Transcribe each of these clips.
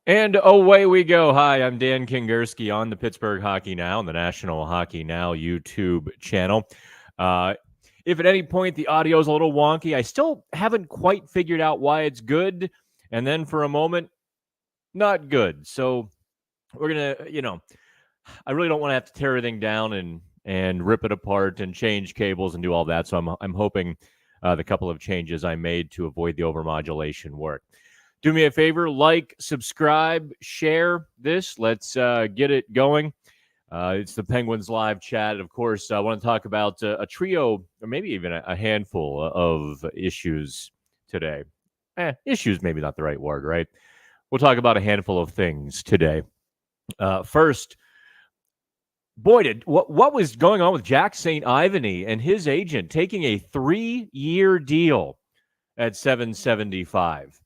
And away we go. Hi, I'm Dan Kingerski on the Pittsburgh Hockey Now and the National Hockey Now YouTube channel. Uh, if at any point the audio is a little wonky, I still haven't quite figured out why it's good. And then for a moment, not good. So we're going to, I really don't want to have to tear everything down and rip it apart and change cables and do all that. So I'm hoping the couple of changes I made to avoid the overmodulation work. Do me a favor, like, subscribe, share this. Let's get it going. It's the Penguins live chat. Of course, I want to talk about a trio or maybe even a handful of issues today. Issues, maybe not the right word, right? We'll talk about a handful of things today. First, boy, what was going on with Jack St. Ivany and his agent taking a 3-year deal at $775?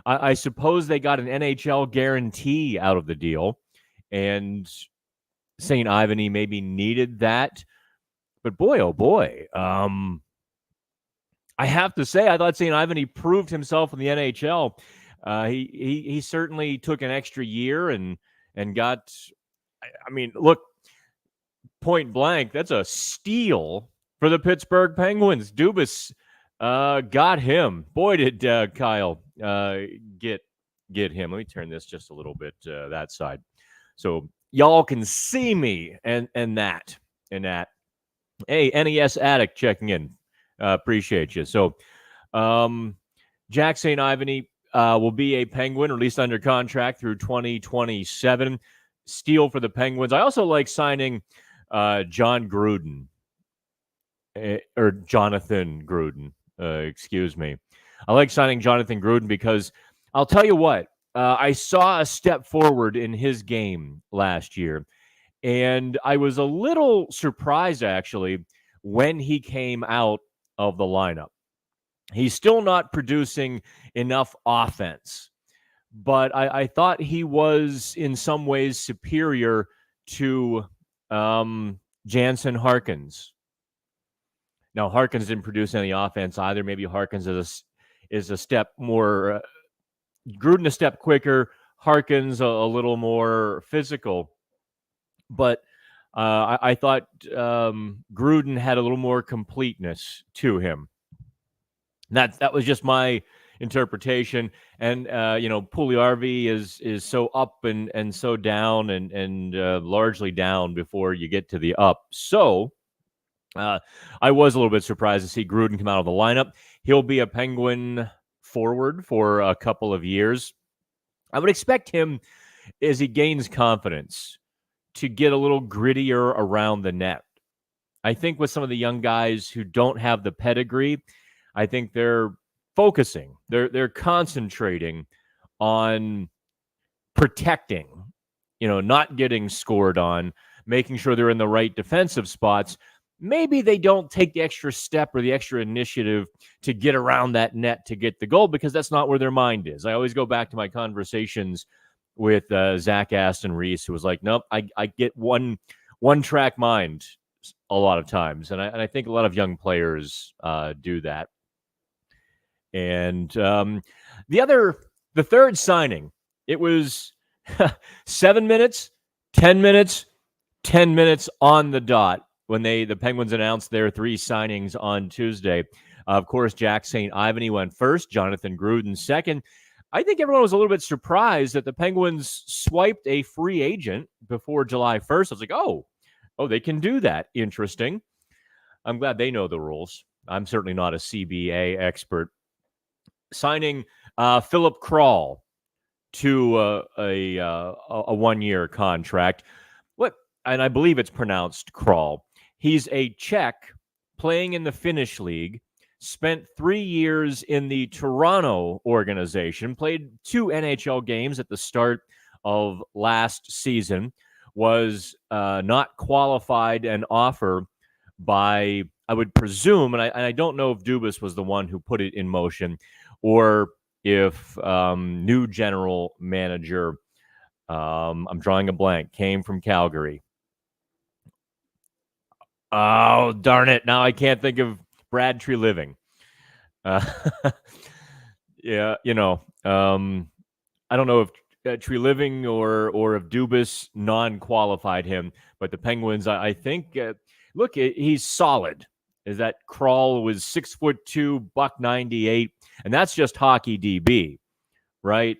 I suppose they got an NHL guarantee out of the deal, and St. Ivany maybe needed that. But boy, oh boy, I have to say, I thought St. Ivany proved himself in the NHL. He certainly took an extra year and got. I mean, look, point blank, that's a steal for the Pittsburgh Penguins. Dubas got him. Boy, did Kyle get him. Let me turn this just a little bit that side, so y'all can see me and that. Hey, NES Addict checking in. Appreciate you. So, Jack St. Ivany will be a Penguin, or at least under contract through 2027. Steal for the Penguins. I also like signing John Gruden, or Jonathan Gruden. Excuse me. I like signing Jonathan Gruden because I'll tell you what, I saw a step forward in his game last year, and I was a little surprised, actually, when he came out of the lineup. He's still not producing enough offense, but I thought he was in some ways superior to Jansen Harkins. Now, Harkins didn't produce any offense either. Maybe Harkins is a step more, Gruden a step quicker, Harkins a little more physical. But I thought Gruden had a little more completeness to him. That was just my interpretation. And Puljujärvi is so up and so down and largely down before you get to the up. So I was a little bit surprised to see Gruden come out of the lineup. He'll be a Penguin forward for a couple of years. I would expect him, as he gains confidence, to get a little grittier around the net. I think with some of the young guys who don't have the pedigree, I think they're focusing, they're concentrating on protecting, not getting scored on, making sure they're in the right defensive spots. Maybe they don't take the extra step or the extra initiative to get around that net to get the goal because that's not where their mind is. I always go back to my conversations with Zach Aston Reese, who was like, nope, I get one track mind a lot of times. And I think a lot of young players do that. And the third signing, it was 7 minutes, 10 minutes, 10 minutes on the dot when the Penguins announced their 3 signings on Tuesday. Of course, Jack St. Ivany went first, Jonathan Gruden second. I think everyone was a little bit surprised that the Penguins swiped a free agent before July 1st. I was like, oh, they can do that. Interesting. I'm glad they know the rules. I'm certainly not a CBA expert. Signing Philip Kral to a 1-year contract. And I believe it's pronounced Kral. He's a Czech playing in the Finnish league, spent 3 years in the Toronto organization, played 2 NHL games at the start of last season, was not qualified an offer by, I would presume, and I don't know if Dubas was the one who put it in motion, or if new general manager, I'm drawing a blank, came from Calgary. Oh, darn it. Now I can't think of Brad Treliving. Yeah, I don't know if Treliving or if Dubas non-qualified him. But the Penguins, I think, look, he's solid. Is that Crawl was 6'2", $198, and that's just hockey DB, right?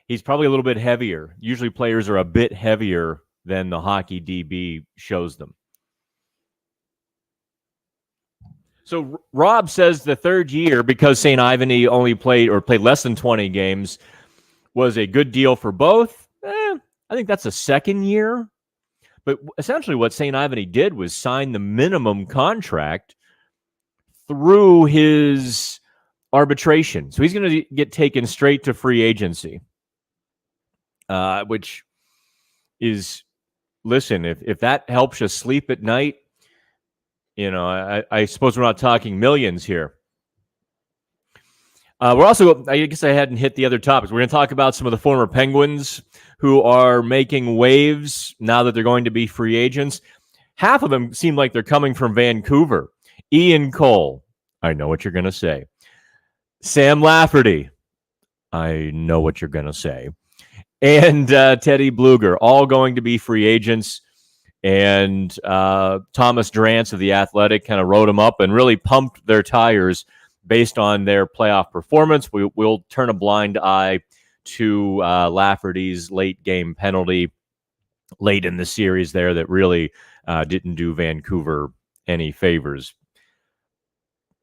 He's probably a little bit heavier. Usually players are a bit heavier than the hockey DB shows them. So Rob says the third year, because St. Ivany only played less than 20 games, was a good deal for both. I think that's a second year. But essentially what St. Ivany did was sign the minimum contract through his arbitration. So he's going to get taken straight to free agency, which is, listen, if that helps you sleep at night, I suppose we're not talking millions here. We're also, I guess I hadn't hit the other topics. We're going to talk about some of the former Penguins who are making waves now that they're going to be free agents. Half of them seem like they're coming from Vancouver. Ian Cole, I know what you're going to say. Sam Lafferty, I know what you're going to say. And Teddy Bluger, all going to be free agents. And Thomas Drance of The Athletic kind of wrote them up and really pumped their tires based on their playoff performance. We'll turn a blind eye to Lafferty's late game penalty late in the series there that really didn't do Vancouver any favors.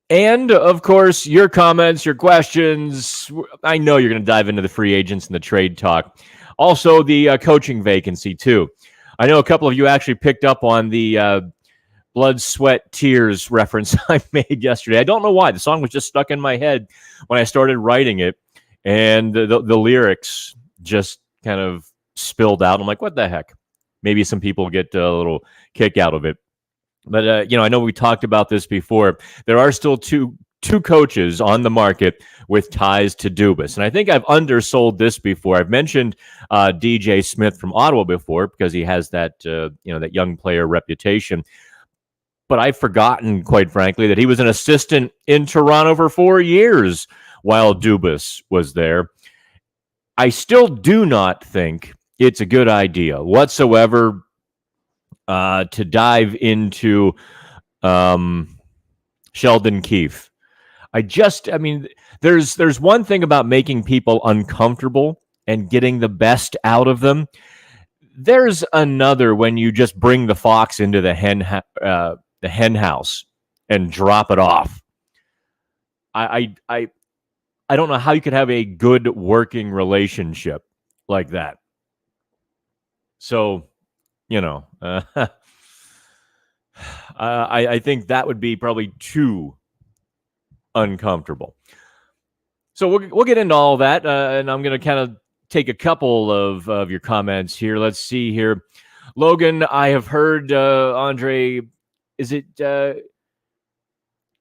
And, of course, your comments, your questions. I know you're going to dive into the free agents and the trade talk. Also, the coaching vacancy, too. I know a couple of you actually picked up on the Blood, Sweat, Tears reference I made yesterday. I don't know why. The song was just stuck in my head when I started writing it, and the lyrics just kind of spilled out. I'm like, what the heck? Maybe some people get a little kick out of it. But, I know we talked about this before. There are still two coaches on the market with ties to Dubas. And I think I've undersold this before. I've mentioned DJ Smith from Ottawa before because he has that, that young player reputation. But I've forgotten, quite frankly, that he was an assistant in Toronto for 4 years while Dubas was there. I still do not think it's a good idea whatsoever to dive into Sheldon Keefe. There's one thing about making people uncomfortable and getting the best out of them. There's another when you just bring the fox into the hen house and drop it off. I don't know how you could have a good working relationship like that. So, I think that would be probably too uncomfortable. So we'll get into all that, and I'm going to kind of take a couple of your comments here. Let's see here. Logan, I have heard, Andre, is it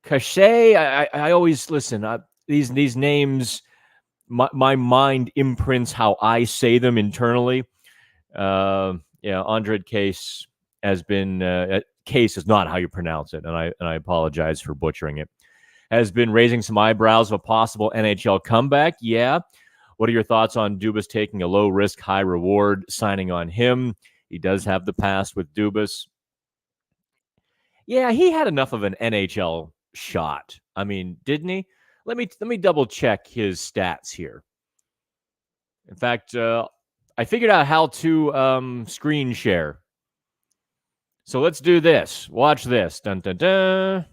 Cachet? I always listen. These names, my mind imprints how I say them internally. Andre Case has been Case is not how you pronounce it, and I apologize for butchering it. Has been raising some eyebrows of a possible NHL comeback. Yeah. What are your thoughts on Dubas taking a low risk, high reward signing on him? He does have the past with Dubas. Yeah, he had enough of an NHL shot. I mean, didn't he? Let me double check his stats here. In fact, I figured out how to screen share. So let's do this. Watch this. Dun, dun, dun.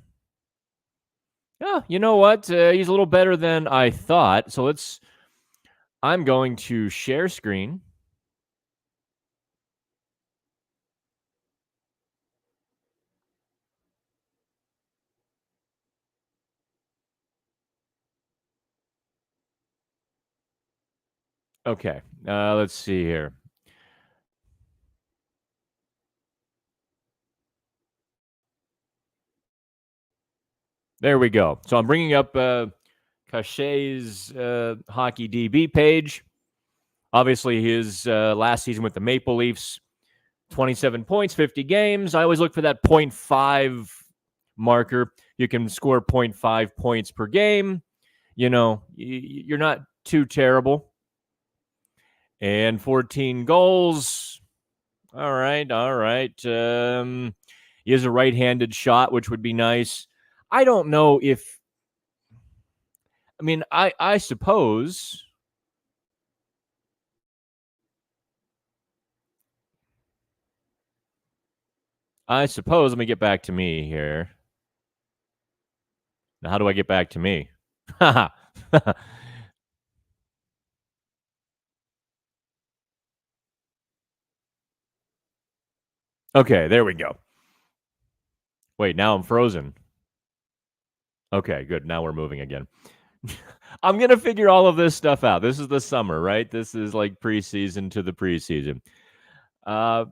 Yeah, you know what? He's a little better than I thought. So I'm going to share screen. Okay, let's see here. There we go. So I'm bringing up Cachet's Hockey DB page. Obviously, his last season with the Maple Leafs, 27 points, 50 games. I always look for that 0.5 marker. You can score 0.5 points per game. You're not too terrible. And 14 goals. All right. He has a right-handed shot, which would be nice. I don't know if. I mean, I suppose. Let me get back to me here. Now, how do I get back to me? Okay, there we go. Wait, now I'm frozen. Okay, good. Now we're moving again. I'm gonna figure all of this stuff out. This is the summer, right? This is like preseason to the preseason. Uh,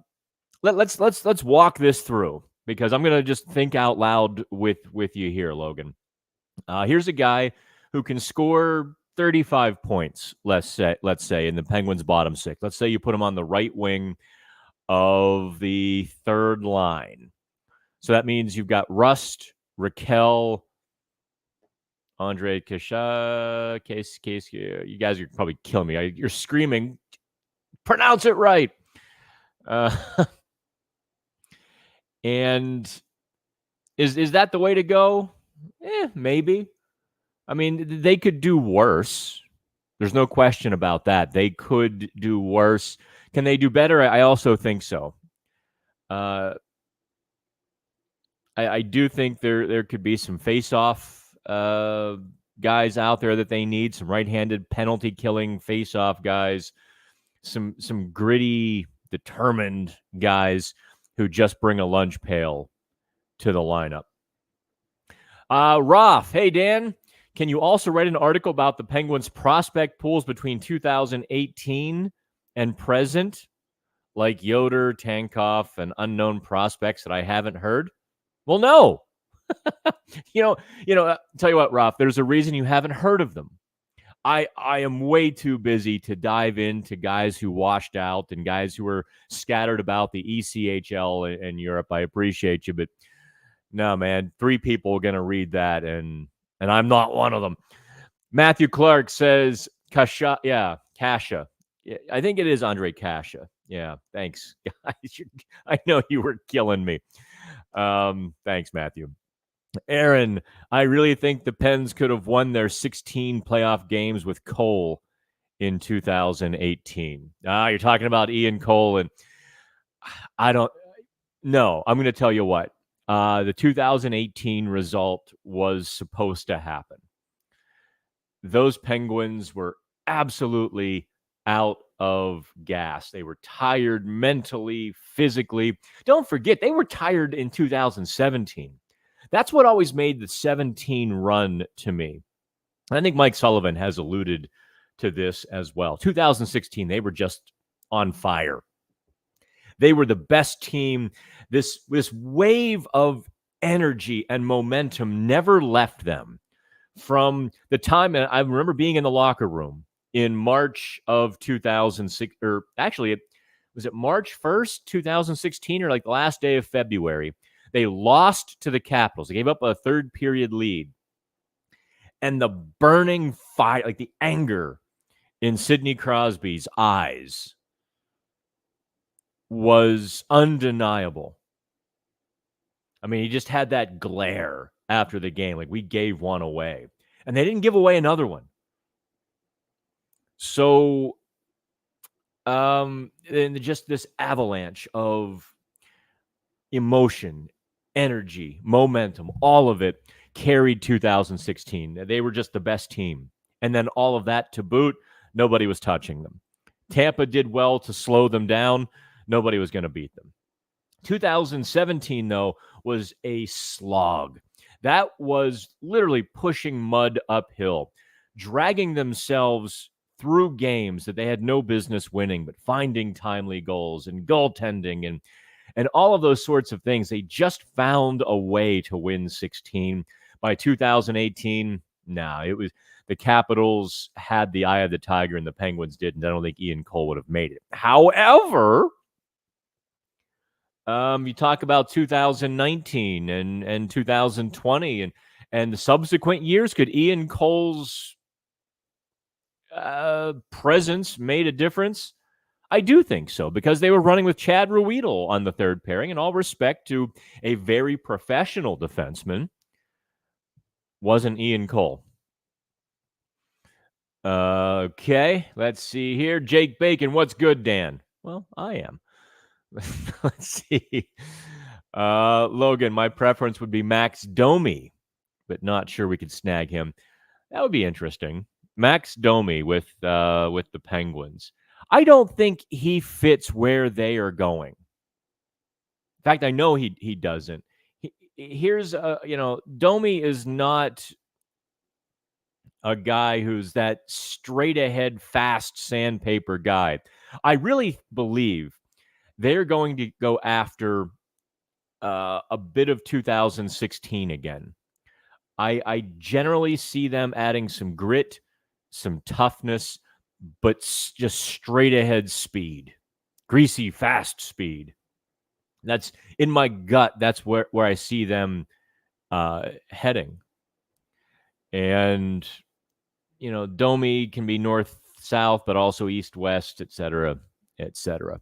let's walk this through because I'm gonna just think out loud with you here, Logan. Here's a guy who can score 35 points. Let's say in the Penguins' bottom six. Let's say you put him on the right wing of the third line. So that means you've got Rust, Raquel, Andre Kasha, Case. You guys are probably killing me. You're screaming. Pronounce it right. And is that the way to go? Maybe. I mean, they could do worse. There's no question about that. They could do worse. Can they do better? I also think so. I do think there could be some face-off guys out there that they need, some right-handed penalty-killing face-off guys, some gritty, determined guys who just bring a lunch pail to the lineup. Roth, hey, Dan, can you also write an article about the Penguins' prospect pools between 2018 and present, like Yoder, Tankoff, and unknown prospects that I haven't heard? Well, no. Tell you what, Roth, there's a reason you haven't heard of them. I am way too busy to dive into guys who washed out and guys who are scattered about the ECHL in Europe. I appreciate you, but no, man, 3 people are going to read that, and I'm not one of them. Matthew Clark says, Kasha. Yeah, Kasha. Yeah, I think it is Andre Kasha. Yeah, thanks. I know you were killing me. Thanks, Matthew. Aaron, I really think the Pens could have won their 16 playoff games with Cole in 2018. You're talking about Ian Cole, and I don't know. I'm going to tell you what. The 2018 result was supposed to happen. Those Penguins were absolutely out of gas. They were tired mentally, physically. Don't forget, they were tired in 2017. That's what always made the 17 run to me. I think Mike Sullivan has alluded to this as well. 2016, they were just on fire. They were the best team. This wave of energy and momentum never left them from the time. And I remember being in the locker room in March of 2006, or actually, was it March 1st, 2016, or like the last day of February? They lost to the Capitals. They gave up a third period lead. And the burning fire, like the anger in Sidney Crosby's eyes was undeniable. I mean, he just had that glare after the game, like we gave one away. And they didn't give away another one. So, and just this avalanche of emotion, energy, momentum, all of it carried 2016. They were just the best team. And then all of that to boot, nobody was touching them. Tampa did well to slow them down. Nobody was going to beat them. 2017, though, was a slog. That was literally pushing mud uphill, dragging themselves through games that they had no business winning, but finding timely goals and goaltending and all of those sorts of things. They just found a way to win 16. By 2018, it was the Capitals had the eye of the tiger and the Penguins didn't. I don't think Ian Cole would have made it. However, you talk about 2019 and 2020 and the subsequent years. Could Ian Cole's presence made a difference? I do think so, because they were running with Chad Ruedel on the third pairing. In all respect to a very professional defenseman, wasn't Ian Cole. Okay, let's see here. Jake Bacon, what's good, Dan? Well, I am. Let's see. Logan, my preference would be Max Domi, but not sure we could snag him. That would be interesting. Max Domi with the Penguins. I don't think he fits where they are going. In fact, I know he doesn't. Here's Domi is not a guy who's that straight ahead, fast sandpaper guy. I really believe they're going to go after a bit of 2016 again. I generally see them adding some grit, some toughness, but just straight ahead speed, greasy, fast speed. That's in my gut. That's where I see them heading. And, Domi can be north, south, but also east, west, et cetera, et cetera.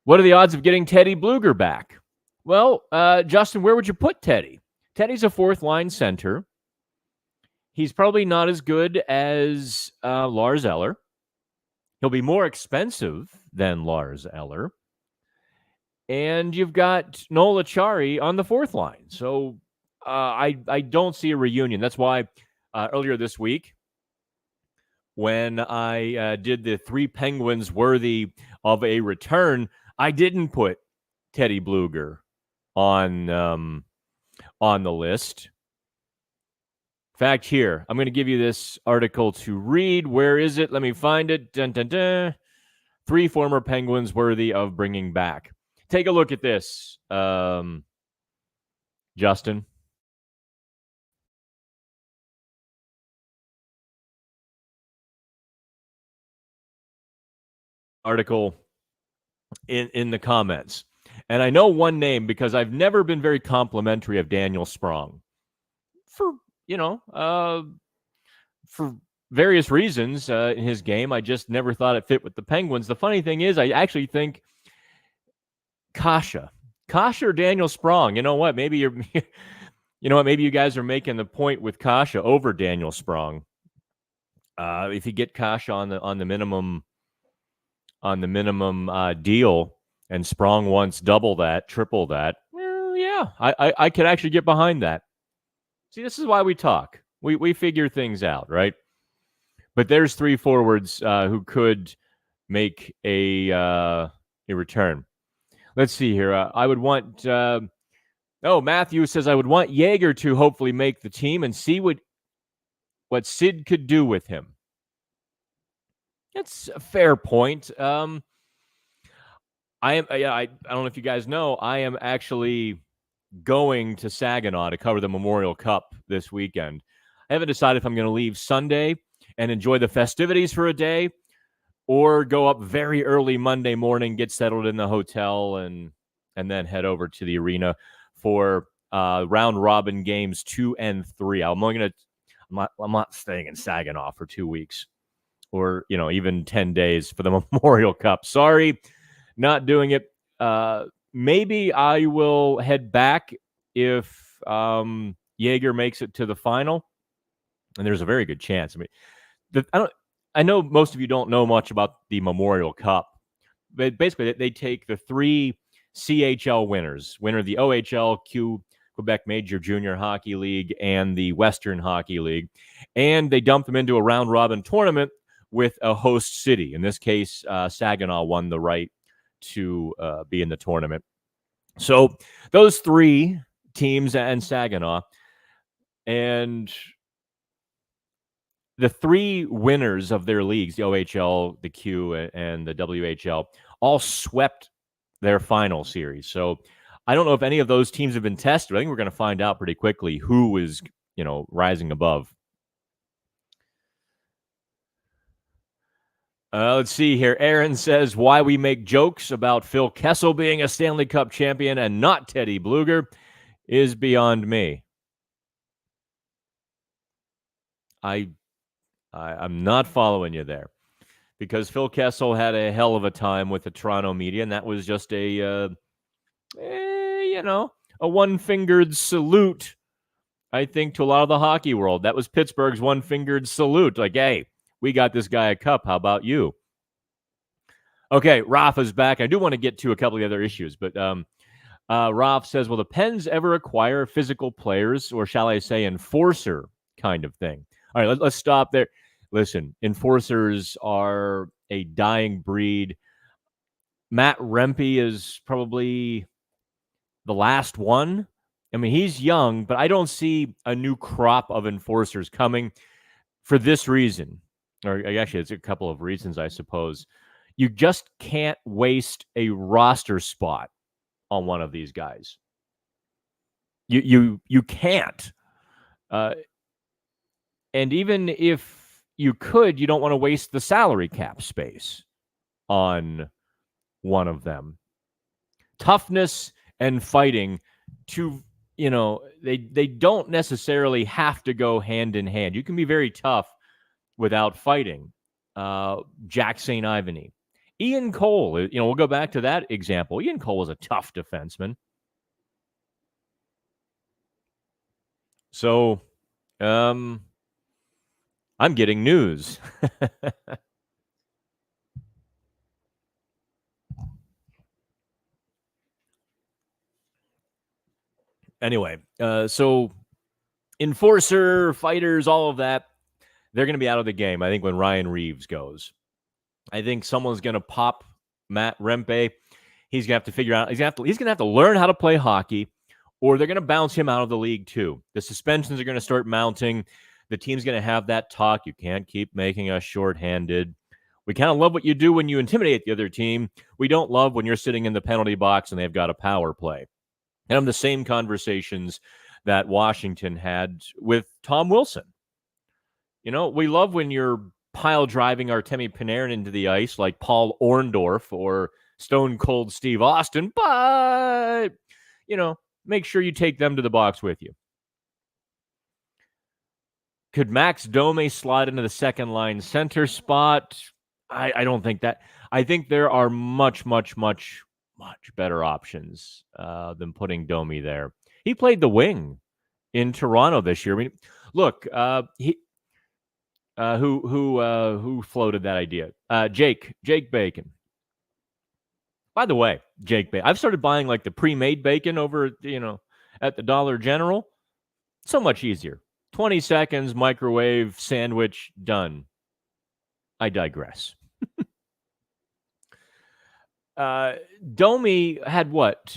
What are the odds of getting Teddy Bluger back? Well, Justin, where would you put Teddy? Teddy's a fourth line center. He's probably not as good as Lars Eller. He'll be more expensive than Lars Eller. And you've got Noel Acciari on the fourth line. So I don't see a reunion. That's why earlier this week, when I did the 3 Penguins worthy of a return, I didn't put Teddy Bluger on the list. In fact, here, I'm going to give you this article to read. Where is it? Let me find it. Dun, dun, dun. 3 former Penguins worthy of bringing back. Take a look at this, Justin. Article in the comments. And I know one name because I've never been very complimentary of Daniel Sprong. For various reasons in his game, I just never thought it fit with the Penguins. The funny thing is, I actually think Kasha or Daniel Sprong. You know what? Maybe maybe you guys are making the point with Kasha over Daniel Sprong. If you get Kasha on the minimum deal, and Sprong wants double that, triple that, well, yeah, I could actually get behind that. See, this is why we talk. We figure things out, right? But there's 3 forwards who could make a return. Let's see here. I would want. Matthew says I would want Yeager to hopefully make the team and see what Sid could do with him. That's a fair point. I don't know if you guys know, I am actually going to Saginaw to cover the Memorial Cup this weekend. I haven't decided if I'm going to leave Sunday and enjoy the festivities for a day, or go up very early Monday morning, get settled in the hotel, and then head over to the arena for round robin games 2 and 3. I'm not staying in Saginaw for 2 weeks, or even 10 days for the Memorial Cup. Sorry, not doing it. Maybe I will head back if Yeager makes it to the final, and there's a very good chance. I mean, I know most of you don't know much about the Memorial Cup, but basically they take the 3 CHL winners, winner of the OHL, Quebec Major Junior Hockey League, and the Western Hockey League, and they dump them into a round-robin tournament with a host city. In this case, Saginaw won the right to be in the tournament. So those 3 teams and Saginaw, and the 3 winners of their leagues, the OHL, the Q, and the WHL, all swept their final series. So I don't know if any of those teams have been tested. I think we're going to find out pretty quickly who is, rising above. Let's see here. Aaron says, why we make jokes about Phil Kessel being a Stanley Cup champion and not Teddy Bluger is beyond me. I I'm not following you there because Phil Kessel had a hell of a time with the Toronto media, and that was just a one-fingered salute, I think, to a lot of the hockey world. That was Pittsburgh's one-fingered salute. Like, hey, we got this guy a cup. How about you? Okay, Rafa's back. I do want to get to a couple of other issues, but Raf says, will the Pens ever acquire physical players, or shall I say enforcer kind of thing? All right, let's stop there. Listen, enforcers are a dying breed. Matt Rempe is probably the last one. I mean, he's young, but I don't see a new crop of enforcers coming for this reason. Or actually, it's a couple of reasons, I suppose. You just can't waste a roster spot on one of these guys. You can't. And even if you could, you don't want to waste the salary cap space on one of them. Toughness and fighting, they don't necessarily have to go hand in hand. You can be very tough without fighting. Jack St. Ivany. Ian Cole, we'll go back to that example. Ian Cole was a tough defenseman. So, I'm getting news. Anyway, so enforcer, fighters, all of that, they're going to be out of the game, I think, when Ryan Reeves goes. I think someone's going to pop Matt Rempe. He's going to have to figure out, he's going to have to learn how to play hockey, or they're going to bounce him out of the league too. The suspensions are going to start mounting. The team's going to have that talk. You can't keep making us shorthanded. We kind of love what you do when you intimidate the other team. We don't love when you're sitting in the penalty box and they've got a power play. And the same conversations that Washington had with Tom Wilson. We love when you're pile driving Artemi Panarin into the ice like Paul Orndorff or Stone Cold Steve Austin, but, make sure you take them to the box with you. Could Max Domi slide into the second line center spot? I don't think that. I think there are much, much, much, much better options than putting Domi there. He played the wing in Toronto this year. I mean, look, who floated that idea? Jake Bacon. By the way, Jake Bacon. I've started buying like the pre-made bacon over, at the Dollar General. So much easier. 20 seconds, microwave, sandwich, done. I digress. Domi had what?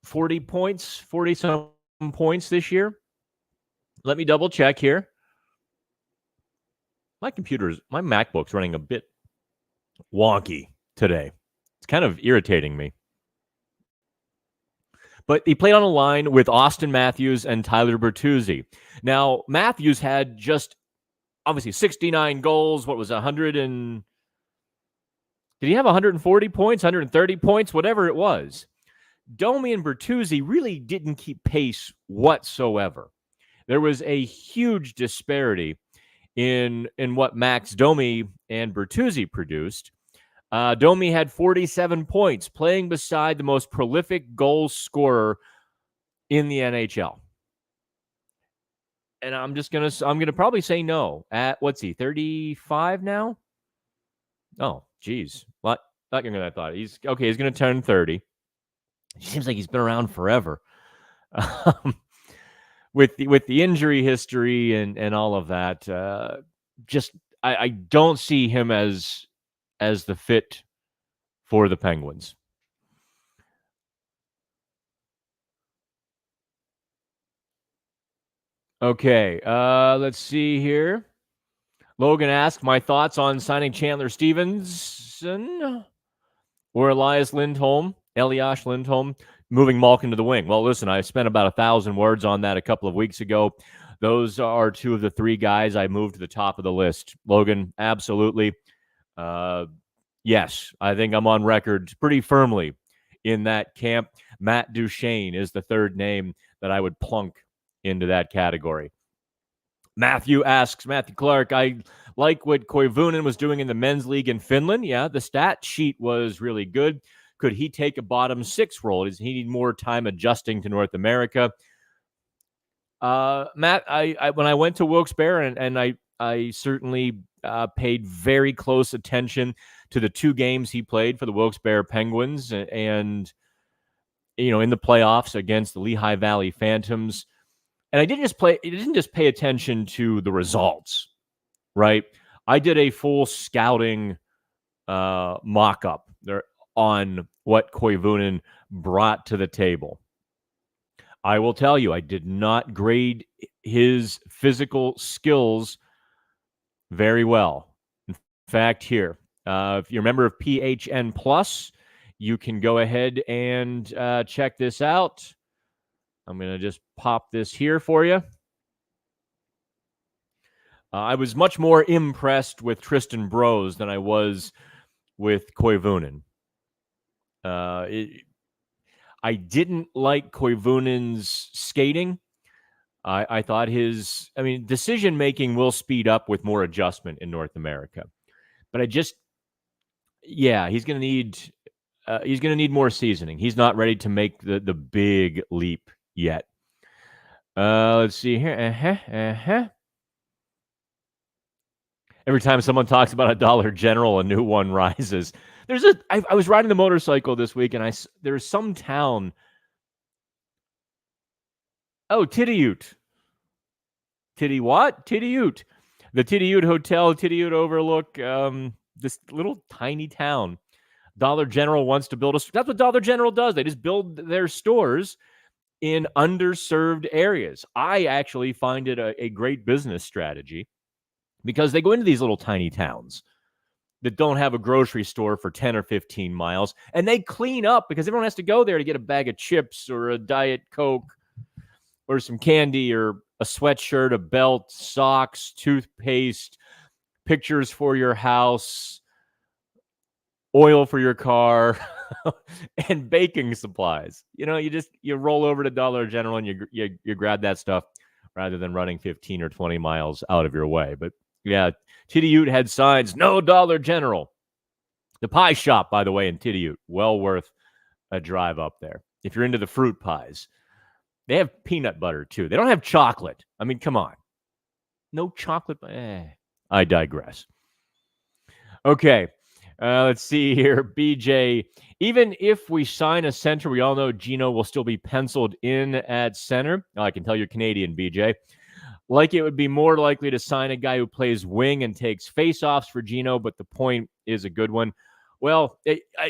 40 points, 40-some points this year? Let me double check here. My MacBook's running a bit wonky today. It's kind of irritating me. But he played on a line with Austin Matthews and Tyler Bertuzzi. Now, Matthews had just, obviously, 69 goals. What was 100 and... Did he have 140 points, 130 points, whatever it was? Domi and Bertuzzi really didn't keep pace whatsoever. There was a huge disparity in what Max Domi and Bertuzzi produced. Domi had 47 points, playing beside the most prolific goal scorer in the NHL. And I'm gonna probably say no. At what's he, 35 now? Oh, geez. A lot younger than I thought. He's going to turn 30. It seems like he's been around forever. With the injury history and all of that, I don't see him as the fit for the Penguins. Okay, let's see here. Logan asked my thoughts on signing Chandler Stevenson or Elias Lindholm, moving Malkin to the wing. Well, listen, I spent about 1,000 words on that a couple of weeks ago. Those are two of the three guys I moved to the top of the list. Logan, absolutely. Yes, I think I'm on record pretty firmly in that camp. Matt Duchene is the third name that I would plunk into that category. Matthew Clark, I like what Koivunen was doing in the men's league in Finland. Yeah, the stat sheet was really good. Could he take a bottom six role? Does he need more time adjusting to North America? Matt, I when I went to Wilkes-Barre, and I certainly paid very close attention to the two games he played for the Wilkes-Barre Penguins, and in the playoffs against the Lehigh Valley Phantoms. And I didn't just pay attention to the results, right? I did a full scouting mock-up there on what Koivunen brought to the table. I will tell you, I did not grade his physical skills very well. In fact, here, if you're a member of PHN Plus, you can go ahead and check this out. I'm going to just pop this here for you. I was much more impressed with Tristan Brose than I was with Koivunen. I didn't like Koivunen's skating. I thought decision-making will speed up with more adjustment in North America. But he's going to need more seasoning. He's not ready to make the big leap yet. Let's see here. Every time someone talks about a Dollar General, a new one rises. I was riding the motorcycle this week, and there's some town. Oh, Tittiute. What? Tittiute. The Tittiute Hotel, Tittiute Overlook, this little tiny town. Dollar General wants to build that's what Dollar General does. They just build their stores in underserved areas. I actually find it a great business strategy because they go into these little tiny towns that don't have a grocery store for 10 or 15 miles, and they clean up because everyone has to go there to get a bag of chips or a Diet Coke or some candy or a sweatshirt, a belt, socks, toothpaste, pictures for your house, oil for your car, and baking supplies. You roll over to Dollar General and you grab that stuff rather than running 15 or 20 miles out of your way. But yeah, Tittiute had signs, no Dollar General. The pie shop, by the way, in Tittiute, well worth a drive up there. If you're into the fruit pies. They have peanut butter, too. They don't have chocolate. I mean, come on. No chocolate. I digress. Okay. Let's see here. BJ, even if we sign a center, we all know Gino will still be penciled in at center. I can tell you're Canadian, BJ. Like it would be more likely to sign a guy who plays wing and takes faceoffs for Gino, but the point is a good one. Well,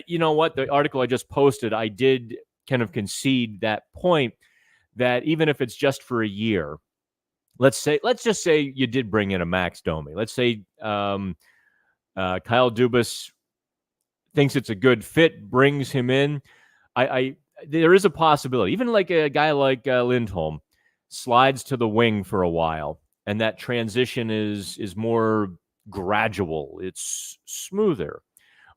you know what? The article I just posted, I did kind of concede that point. That even if it's just for a year, let's just say you did bring in a Max Domi. Let's say Kyle Dubas thinks it's a good fit, brings him in. There is a possibility, even like a guy like Lindholm slides to the wing for a while, and that transition is more gradual. It's smoother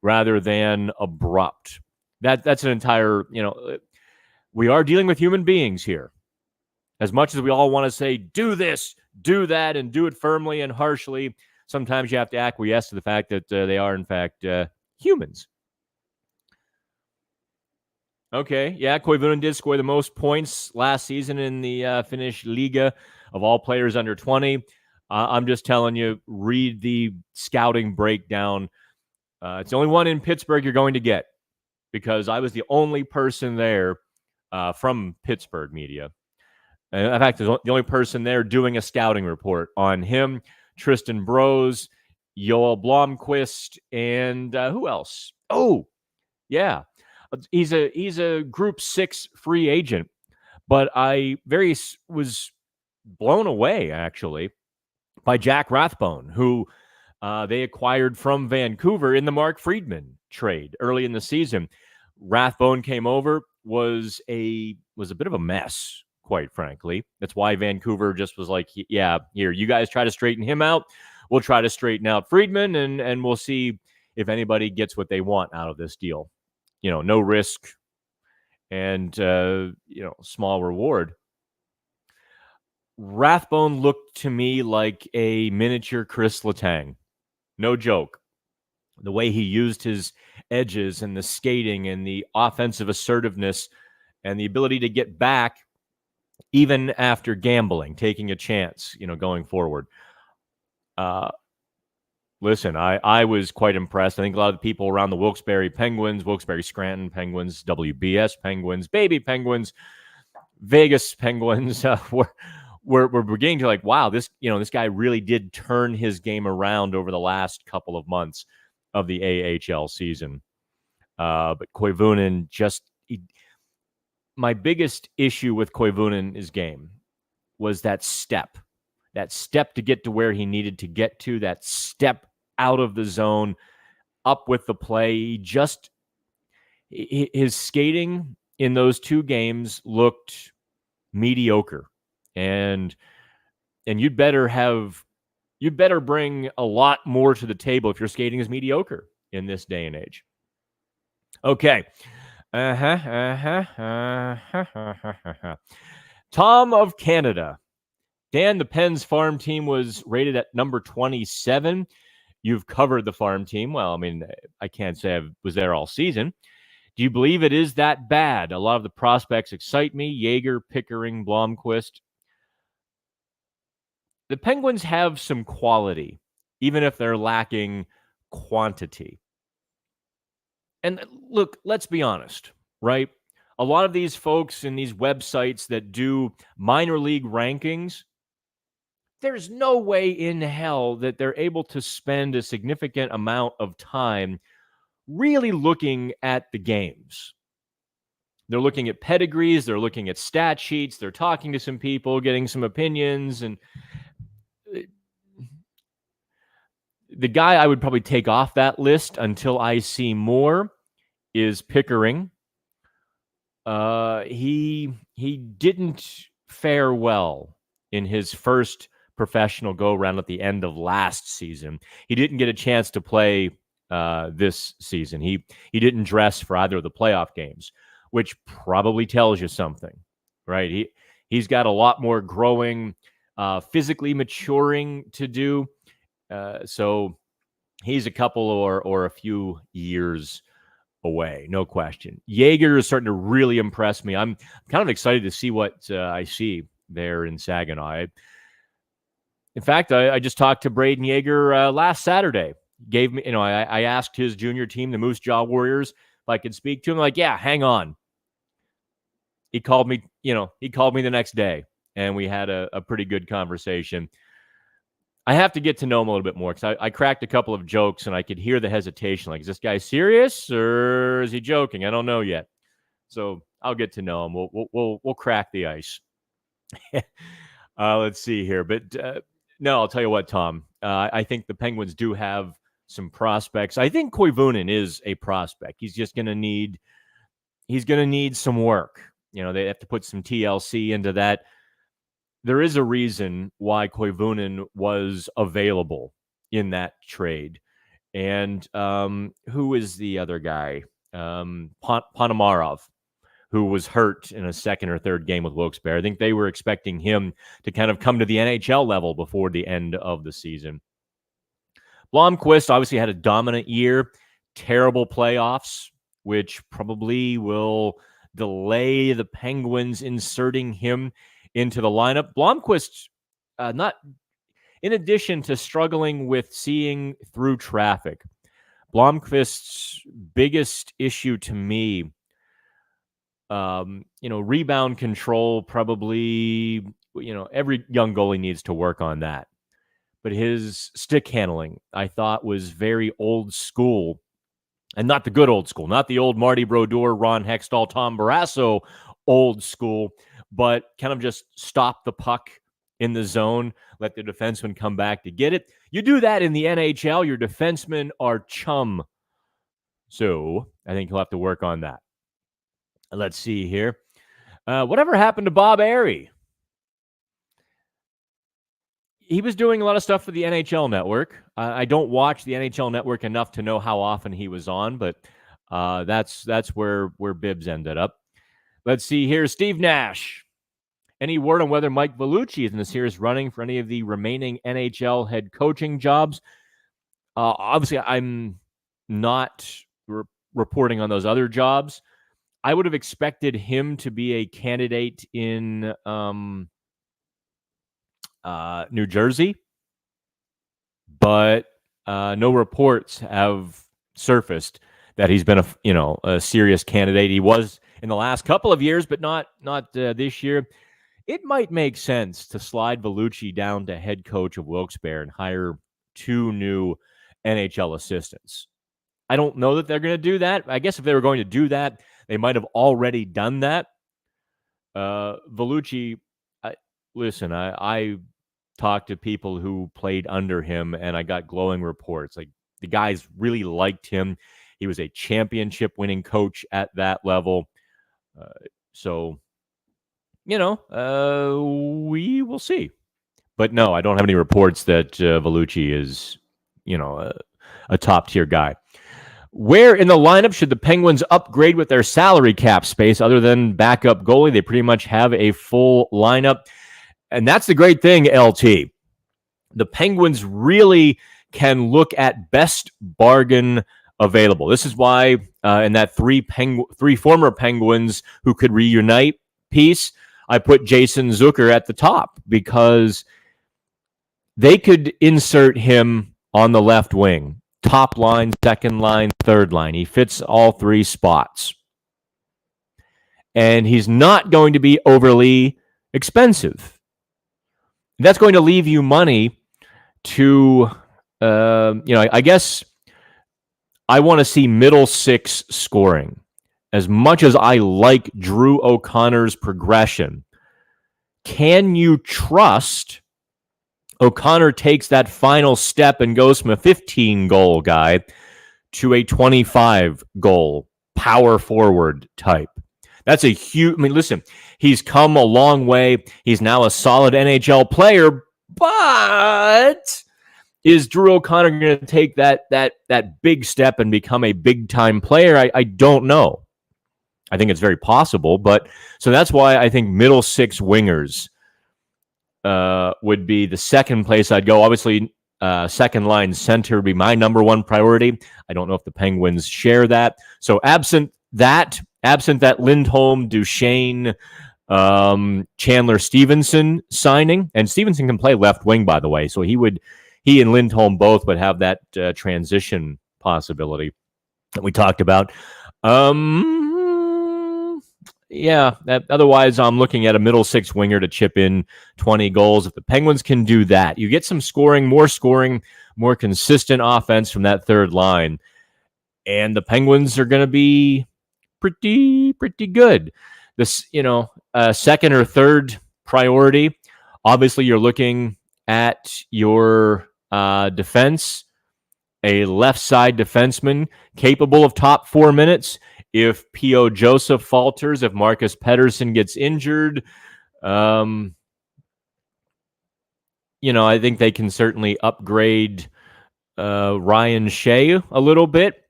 rather than abrupt. That's an entire, we are dealing with human beings here. As much as we all want to say, do this, do that, and do it firmly and harshly, sometimes you have to acquiesce to the fact that they are, in fact, humans. Okay, yeah, Koivunen did score the most points last season in the Finnish Liga of all players under 20. I'm just telling you, read the scouting breakdown. It's the only one in Pittsburgh you're going to get because I was the only person there from Pittsburgh media. In fact, the only person there doing a scouting report on him, Tristan Brose, Joel Blomqvist, and who else? Oh, yeah. He's a Group 6 free agent, but I was blown away, actually, by Jack Rathbone, who they acquired from Vancouver in the Mark Friedman trade early in the season. Rathbone came over, was a bit of a mess, quite frankly. That's why Vancouver just was like, yeah, here, you guys try to straighten him out. We'll try to straighten out Friedman, and we'll see if anybody gets what they want out of this deal. No risk and, small reward. Rathbone looked to me like a miniature Chris Letang. No joke. The way he used his edges and the skating and the offensive assertiveness and the ability to get back even after gambling, taking a chance, going forward. Listen, I was quite impressed. I think a lot of the people around the Wilkes-Barre Penguins, Wilkes-Barre-Scranton Penguins, WBS Penguins, Baby Penguins, Vegas Penguins we're beginning to like, wow, this guy really did turn his game around over the last couple of months of the AHL season. But Koivunen my biggest issue with Koivunen's game was that step to get to where he needed to get to, that step out of the zone, up with the play. His skating in those 2 games looked mediocre. And you'd better bring a lot more to the table if your skating is mediocre in this day and age. Okay. Tom of Canada. Dan, the Pens farm team was rated at number 27. You've covered the farm team. Well, I mean, I can't say I was there all season. Do you believe it is that bad? A lot of the prospects excite me. Yeager, Pickering, Blomqvist. The Penguins have some quality, even if they're lacking quantity. And look, let's be honest, right? A lot of these folks in these websites that do minor league rankings, there's no way in hell that they're able to spend a significant amount of time really looking at the games. They're looking at pedigrees, they're looking at stat sheets, they're talking to some people, getting some opinions, and the guy I would probably take off that list until I see more is Pickering. He didn't fare well in his first professional go-around at the end of last season. He didn't get a chance to play this season. He didn't dress for either of the playoff games, which probably tells you something, right? He's got a lot more growing, physically maturing to do. So he's a couple or a few years away, no question. Yeager is starting to really impress me. I'm kind of excited to see what I see there in Saginaw. In fact, I just talked to Braden Yeager last Saturday. Gave me, I asked his junior team, the Moose Jaw Warriors, if I could speak to him. Like, yeah, hang on. He called me, the next day, and we had a pretty good conversation. I have to get to know him a little bit more because I cracked a couple of jokes and I could hear the hesitation. Like, is this guy serious or is he joking? I don't know yet. So I'll get to know him. We'll crack the ice. Let's see here. But no, I'll tell you what, Tom. I think the Penguins do have some prospects. I think Koivunen is a prospect. He's just going to need some work. They have to put some TLC into that. There is a reason why Koivunen was available in that trade. And who is the other guy? Ponomarov, who was hurt in a second or third game with Wilkes-Barre. I think they were expecting him to kind of come to the NHL level before the end of the season. Blomqvist obviously had a dominant year, terrible playoffs, which probably will delay the Penguins inserting him into the lineup. Blomqvist, not in addition to struggling with seeing through traffic, Blomqvist's biggest issue to me, rebound control, probably, every young goalie needs to work on that. But his stick handling, I thought, was very old school, and not the good old school, not the old Marty Brodeur, Ron Hextall, Tom Barrasso old school, but kind of just stop the puck in the zone, let the defenseman come back to get it. You do that in the NHL, your defensemen are chum. So I think he'll have to work on that. Let's see here. Whatever happened to Bob Airey? He was doing a lot of stuff for the NHL Network. I don't watch the NHL Network enough to know how often he was on, but that's where Bibbs ended up. Let's see here. Steve Nash. Any word on whether Mike Vellucci is in the serious running for any of the remaining NHL head coaching jobs? Obviously, I'm not reporting on those other jobs. I would have expected him to be a candidate in New Jersey, but no reports have surfaced that he's been a serious candidate. He was in the last couple of years, but not this year. It might make sense to slide Vellucci down to head coach of Wilkes-Barre and hire 2 new NHL assistants. I don't know that they're going to do that. I guess if they were going to do that, they might have already done that. Vellucci, listen, I talked to people who played under him, and I got glowing reports. Like, the guys really liked him. He was a championship-winning coach at that level. So, we will see. But no, I don't have any reports that Vellucci is, a top-tier guy. Where in the lineup should the Penguins upgrade with their salary cap space other than backup goalie? They pretty much have a full lineup. And that's the great thing, LT. The Penguins really can look at best bargain available. This is why in that three former Penguins who could reunite piece, I put Jason Zucker at the top because they could insert him on the left wing. Top line, second line, third line. He fits all 3 spots. And he's not going to be overly expensive. That's going to leave you money to, I guess I want to see middle 6 scoring. As much as I like Drew O'Connor's progression, can you trust O'Connor takes that final step and goes from a 15-goal guy to a 25-goal power forward type? That's a huge... listen, he's come a long way. He's now a solid NHL player, but is Drew O'Connor going to take that big step and become a big-time player? I don't know. I think it's very possible, but... So that's why I think middle 6 wingers would be the second place I'd go. Obviously, second line center would be my number 1 priority. I don't know if the Penguins share that. So absent that Lindholm, Duchesne, Chandler Stevenson signing, and Stevenson can play left wing, by the way. So he and Lindholm both would have that transition possibility that we talked about. Yeah, otherwise I'm looking at a middle 6 winger to chip in 20 goals. If the Penguins can do that, you get some scoring, more consistent offense from that third line, and the Penguins are going to be pretty good. This, second or third priority, obviously you're looking at your defense, a left side defenseman capable of top 4 minutes. If P.O. Joseph falters, if Marcus Pettersson gets injured, I think they can certainly upgrade Ryan Shea a little bit.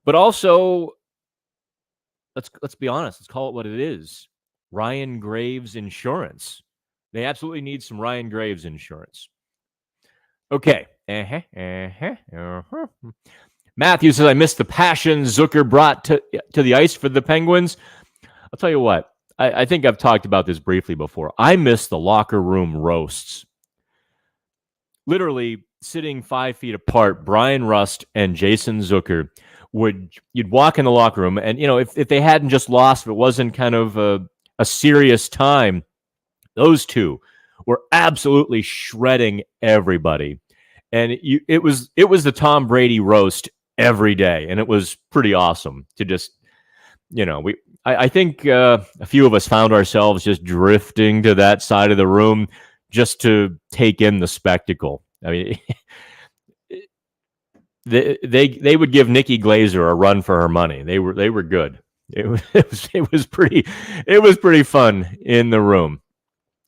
But also, let's be honest. Let's call it what it is. Ryan Graves insurance. They absolutely need some Ryan Graves insurance. Okay. Matthew says, I missed the passion Zucker brought to the ice for the Penguins. I'll tell you what, I think I've talked about this briefly before. I miss the locker room roasts. Literally sitting 5 feet apart, Brian Rust and Jason Zucker you'd walk in the locker room, and if they hadn't just lost, if it wasn't kind of a serious time, those two were absolutely shredding everybody. And it was the Tom Brady roast every day, and it was pretty awesome to just, I think a few of us found ourselves just drifting to that side of the room just to take in the spectacle. I mean, they would give Nikki Glaser a run for her money. They were good. It was pretty fun in the room.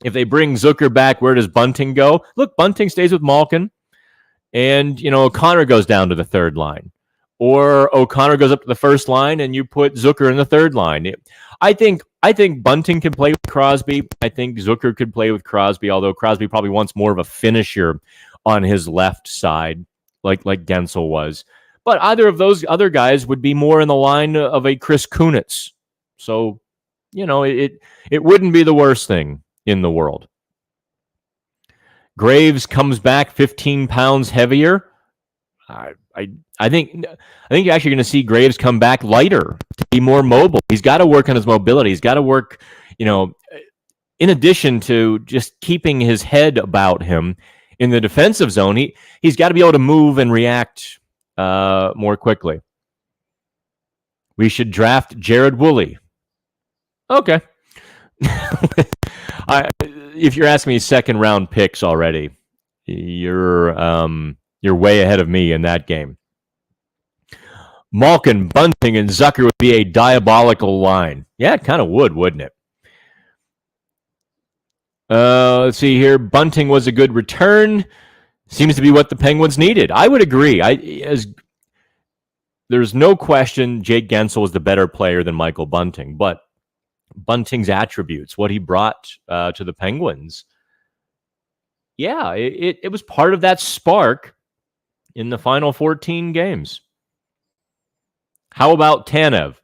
If they bring Zucker back, where does Bunting go? Look, Bunting stays with Malkin. And, O'Connor goes down to the third line. Or O'Connor goes up to the first line and you put Zucker in the third line. I think I think Bunting can play with Crosby. I think Zucker could play with Crosby, although Crosby probably wants more of a finisher on his left side, like Gensel was. But either of those other guys would be more in the line of a Chris Kunitz. So, it wouldn't be the worst thing in the world. Graves comes back 15 pounds heavier. I think you're actually going to see Graves come back lighter to be more mobile. He's got to work on his mobility. He's got to work, in addition to just keeping his head about him in the defensive zone. He's got to be able to move and react more quickly. We should draft Jared Woolley. Okay. If you're asking me second round picks already, you're way ahead of me in that game. Malkin, Bunting, and Zucker would be a diabolical line. Yeah, it kind of would, wouldn't it? Let's see here. Bunting was a good return. Seems to be what the Penguins needed. I would agree. There's no question Jake Gensel was the better player than Michael Bunting, but Bunting's attributes, what he brought to the Penguins, yeah, it was part of that spark in the final 14 games. How about Tanev?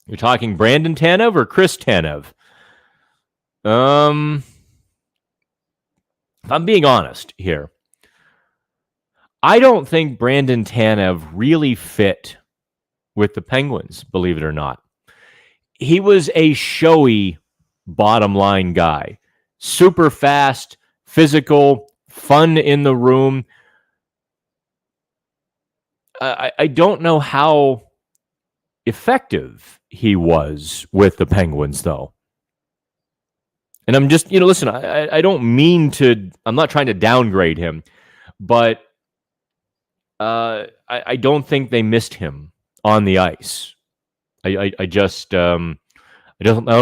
You're talking Brandon Tanev or Chris Tanev? If I'm being honest here, I don't think Brandon Tanev really fit with the Penguins, believe it or not. He was a showy bottom line guy. Super fast, physical, fun in the room. I don't know how effective he was with the Penguins, though. And I'm just, listen, I don't mean to, I'm not trying to downgrade him, but I don't think they missed him on the ice. I don't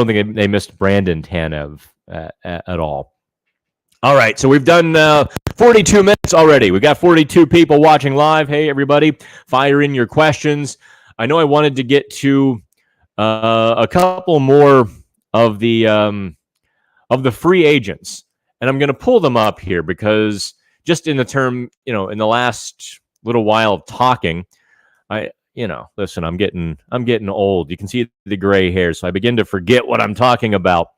think they missed Brandon Tanev at all. All right, so we've done 42 minutes already. We've got 42 people watching live. Hey, everybody, fire in your questions. I know I wanted to get to a couple more of the free agents, and I'm going to pull them up here because just in the term, in the last little while of talking, listen, I'm getting old. You can see the gray hair, so I begin to forget what I'm talking about.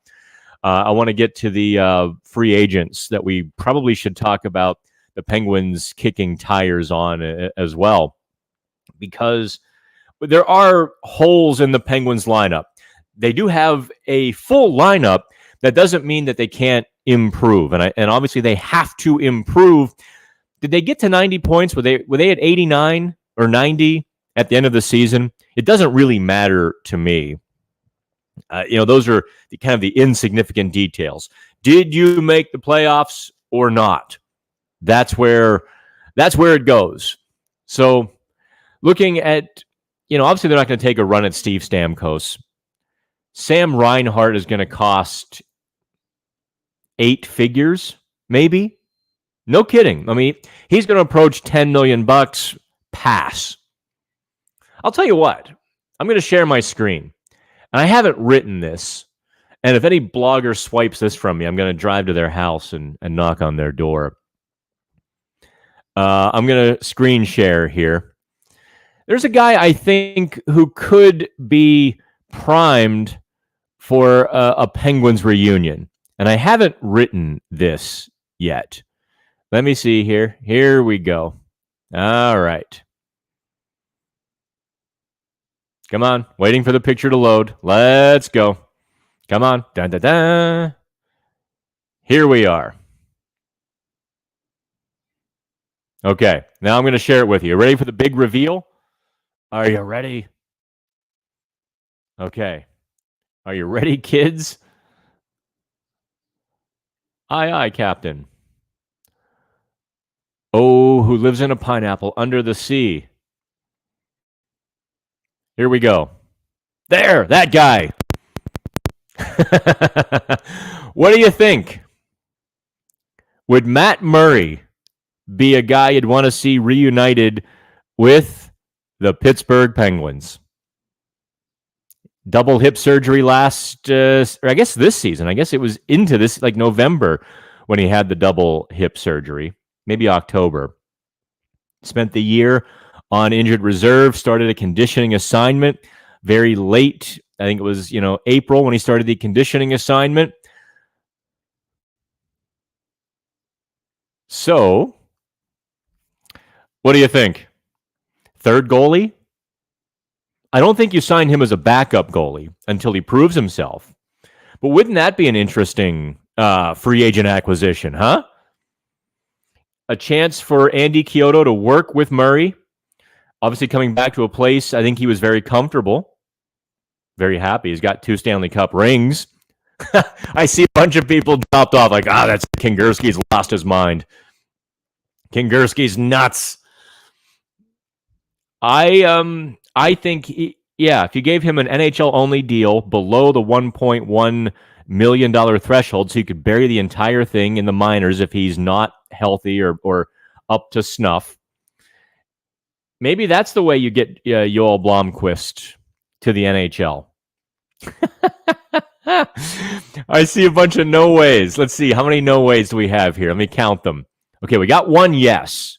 I want to get to the free agents that we probably should talk about the Penguins kicking tires on as well, because there are holes in the Penguins lineup. They do have a full lineup. That doesn't mean that they can't improve, and obviously they have to improve. Did they get to 90 points? Were they at 89 or 90 at the end of the season? It doesn't really matter to me. Those are kind of the insignificant details. Did you make the playoffs or not? That's where it goes. So looking at, obviously they're not going to take a run at Steve Stamkos. Sam Reinhart is going to cost 8 figures, maybe. No kidding. I mean, he's going to approach $10 million. Pass. I'll tell you what. I'm going to share my screen. And I haven't written this. And if any blogger swipes this from me, I'm going to drive to their house and knock on their door. I'm going to screen share here. There's a guy I think who could be primed for a Penguins reunion. And I haven't written this yet. Let me see here. Here we go. All right. Come on. Waiting for the picture to load. Let's go. Come on. Dun, dun, dun. Here we are. Okay. Now I'm going to share it with you. Ready for the big reveal? Are you ready? Okay. Are you ready, kids? Aye, aye, Captain. Oh, who lives in a pineapple under the sea? Here we go. There, that guy. What do you think? Would Matt Murray be a guy you'd want to see reunited with the Pittsburgh Penguins? double hip surgery last, or I guess this season. I guess it was into this, like November, when he had the double hip surgery, maybe October. Spent the year on injured reserve, started a conditioning assignment very late. I think it was, April when he started the conditioning assignment. So, what do you think? Third goalie? I don't think you sign him as a backup goalie until he proves himself. But wouldn't that be an interesting free agent acquisition, huh? A chance for Andy Chiodo to work with Murray. Obviously, coming back to a place, I think he was very comfortable, very happy. He's got 2 Stanley Cup rings. I see a bunch of people dropped off like, that's Kingerski's lost his mind. Kingerski's nuts. I think, if you gave him an NHL-only deal below the $1.1 million threshold, so you could bury the entire thing in the minors if he's not healthy or up to snuff, maybe that's the way you get Joel Blomqvist to the NHL. I see a bunch of no ways. Let's see. How many no ways do we have here? Let me count them. Okay, we got one yes.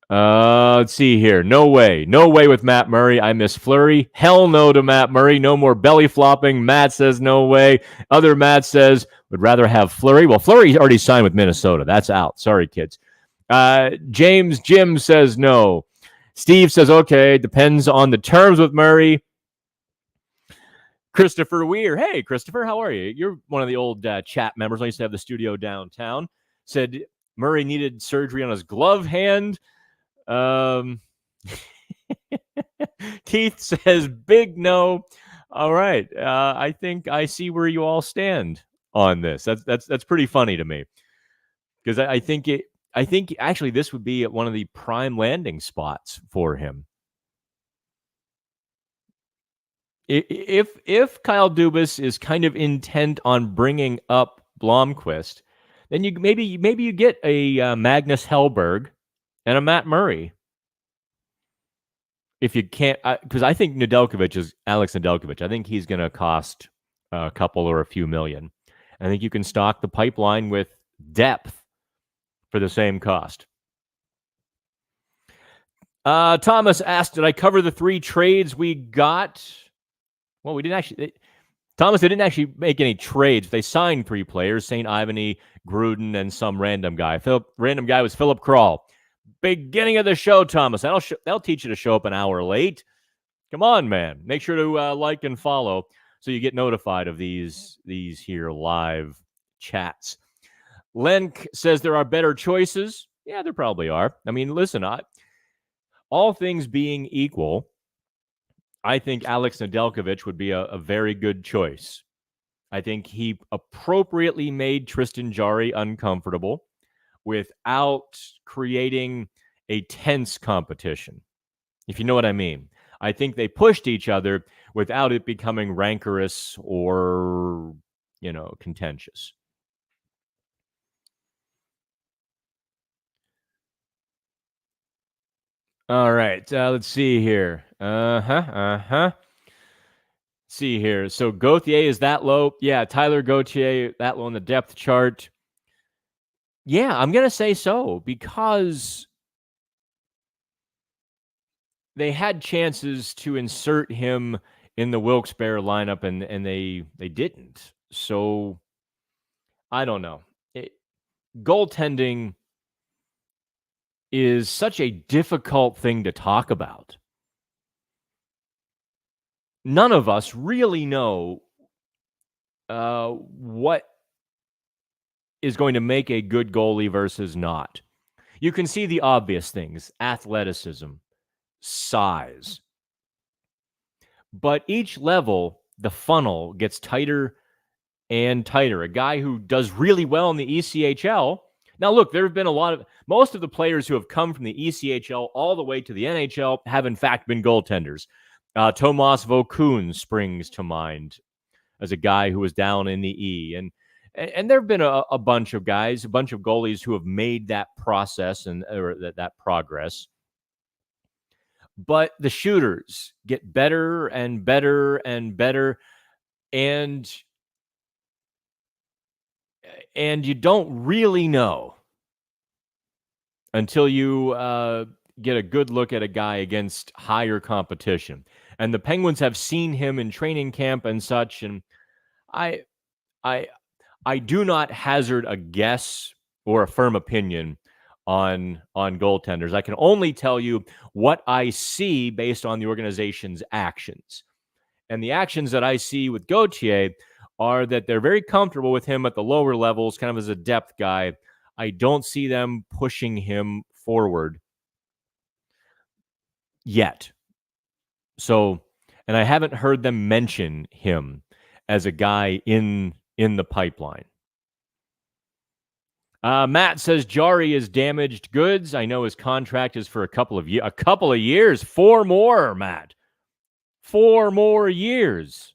Let's see here. No way. No way with Matt Murray. I miss Fleury. Hell no to Matt Murray. No more belly flopping. Matt says no way. Other Matt says would rather have Fleury. Well, Fleury's already signed with Minnesota. That's out. Sorry, kids. James Jim says no. Steve says okay. Depends on the terms with Murray. Christopher Weir. Hey, Christopher, how are you? You're one of the old chat members. I used to have the studio downtown. Said Murray needed surgery on his glove hand. Keith says big no. All right. I think I see where you all stand on this. That's pretty funny to me, because I think actually this would be one of the prime landing spots for him. If Kyle Dubas is kind of intent on bringing up Blomqvist, then you maybe you get a Magnus Hellberg and a Matt Murray. If you can't, because I think Alex Nedeljkovic. I think he's going to cost a couple or a few million. I think you can stock the pipeline with depth for the same cost. Thomas asked, did I cover the 3 trades we got? Well, we didn't actually. Thomas, they didn't actually make any trades. They signed 3 players, St. Ivany, Gruden, and some random guy. Random guy was Philip Kral. Beginning of the show, Thomas. That'll teach you to show up an hour late. Come on, man. Make sure to like and follow so you get notified of these here live chats. Lenk says there are better choices. Yeah, there probably are. I mean, listen, all things being equal, I think Alex Nedeljkovic would be a very good choice. I think he appropriately made Tristan Jarry uncomfortable without creating a tense competition, if you know what I mean. I think they pushed each other without it becoming rancorous or, contentious. All right, let's see here. See here. So Gauthier is that low. Yeah, Tyler Gauthier, that low on the depth chart. Yeah, I'm going to say so, because they had chances to insert him in the Wilkes-Barre lineup, and they didn't. So I don't know. Goaltending is such a difficult thing to talk about. None of us really know what is going to make a good goalie versus not. You can see the obvious things: athleticism, size. But each level, the funnel gets tighter and tighter. A guy who does really well in the ECHL. Now, look, there have been most of the players who have come from the ECHL all the way to the NHL have in fact been goaltenders. Tomas Vokoun springs to mind as a guy who was down in the E. And there have been a bunch of guys, a bunch of goalies who have made that process or that progress. but the shooters get better and better and better, and you don't really know until you get a good look at a guy against higher competition. And the Penguins have seen him in training camp and such, and I I I do not hazard a guess or a firm opinion on goaltenders. I can only tell you what I see based on the organization's actions. And the actions that I see with Gauthier are that they're very comfortable with him at the lower levels, kind of as a depth guy. I don't see them pushing him forward yet. So, and I haven't heard them mention him as a guy in the pipeline. Matt says Jari is damaged goods. I know his contract is for a couple of years. 4 more, Matt. 4 more years.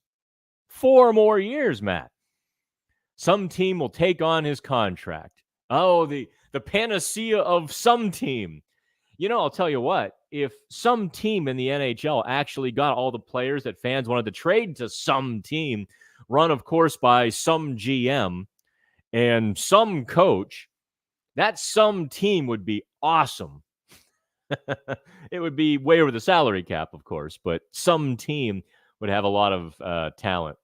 4 more years, Matt. Some team will take on his contract. Oh, the panacea of some team. You know, I'll tell you what, if some team in the NHL actually got all the players that fans wanted to trade to some team, run, of course, by some GM and some coach, that some team would be awesome. It would be way over the salary cap, of course, but some team would have a lot of talent.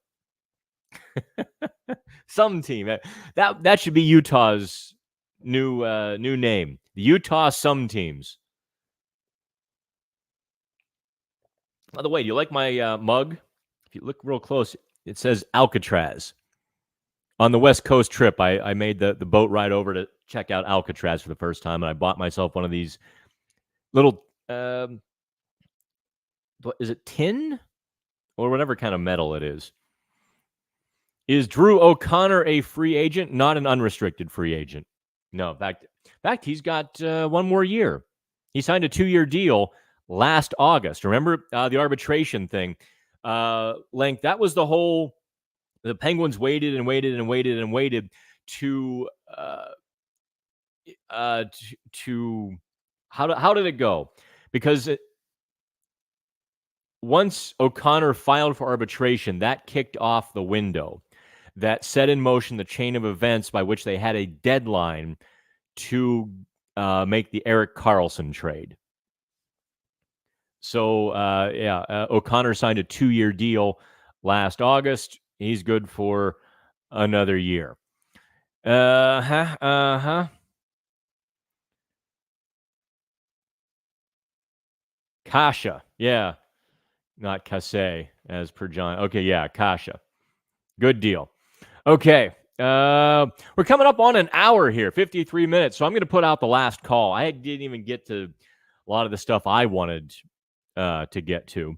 Some team. That should be Utah's new name. The Utah Some Teams. By the way, do you like my mug? If you look real close, it says Alcatraz. On the West Coast trip, I made the boat ride over to check out Alcatraz for the first time, and I bought myself one of these little, is it tin? Or whatever kind of metal it is. Is Drew O'Connor a free agent? Not an unrestricted free agent. No, in fact, he's got 1 more year. He signed a 2-year deal last August. Remember the arbitration thing? Length. That was the Penguins waited and waited and waited and waited to how did it go? Because once O'Connor filed for arbitration, that kicked off the window that set in motion the chain of events by which they had a deadline to make the Erik Karlsson trade. So, O'Connor signed a 2-year deal last August. He's good for another year. Kasha. Yeah. Not Kase, as per John. Okay, yeah, Kasha. Good deal. Okay. We're coming up on an hour here, 53 minutes. So I'm going to put out the last call. I didn't even get to a lot of the stuff I wanted to get to.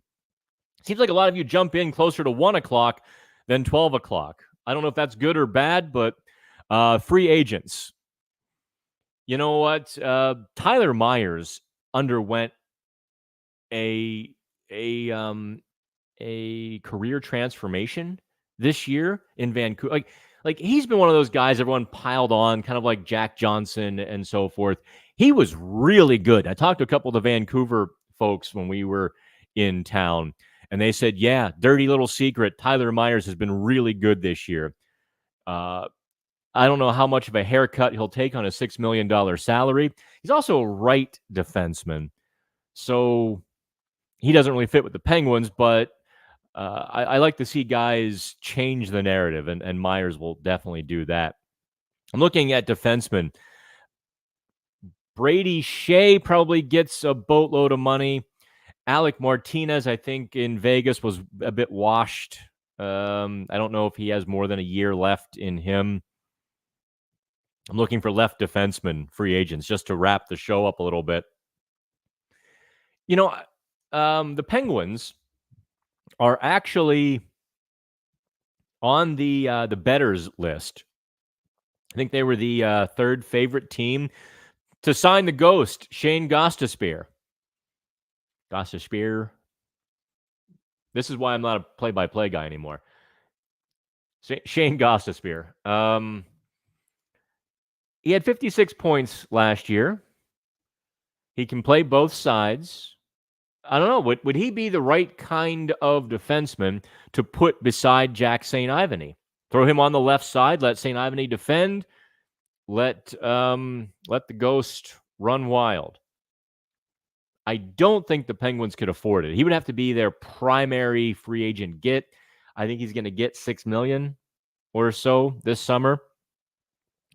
Seems like a lot of you jump in closer to 1 o'clock than 12 o'clock. I don't know if that's good or bad, but free agents. You know what? Tyler Myers underwent a career transformation this year in Vancouver. Like he's been one of those guys everyone piled on, kind of like Jack Johnson and so forth. He was really good. I talked to a couple of the Vancouver folks when we were in town, and they said, yeah, dirty little secret, Tyler Myers has been really good this year. I don't know how much of a haircut he'll take on a $6 million salary. He's also a right defenseman, so he doesn't really fit with the Penguins, but I like to see guys change the narrative, and Myers will definitely do that. I'm looking at defensemen. Brady Shea probably gets a boatload of money. Alec Martinez, I think, in Vegas was a bit washed. I don't know if he has more than a year left in him. I'm looking for left defensemen, free agents, just to wrap the show up a little bit. You know, the Penguins are actually on the bettors list. I think they were the third favorite team to sign the Ghost, Shane Gostisbehere. Gostisbehere. This is why I'm not a play-by-play guy anymore. Shane Gostisbehere. He had 56 points last year. He can play both sides. I don't know. Would he be the right kind of defenseman to put beside Jack St. Ivany? Throw him on the left side, let St. Ivany defend, let the Ghost run wild. I don't think the Penguins could afford it. He would have to be their primary free agent get. I think he's going to get $6 million or so this summer.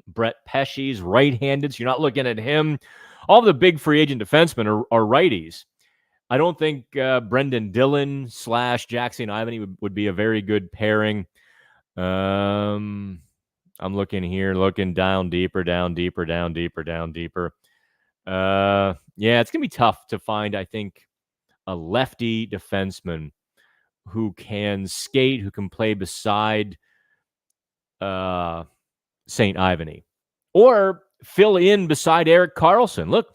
Brett Pesce's right-handed, so you're not looking at him. All the big free agent defensemen are righties. I don't think Brendan Dillon / Jack St. Ivany would be a very good pairing. I'm looking here, looking down deeper. Yeah, it's going to be tough to find, I think, a lefty defenseman who can skate, who can play beside St. Ivany, or fill in beside Erik Karlsson. Look,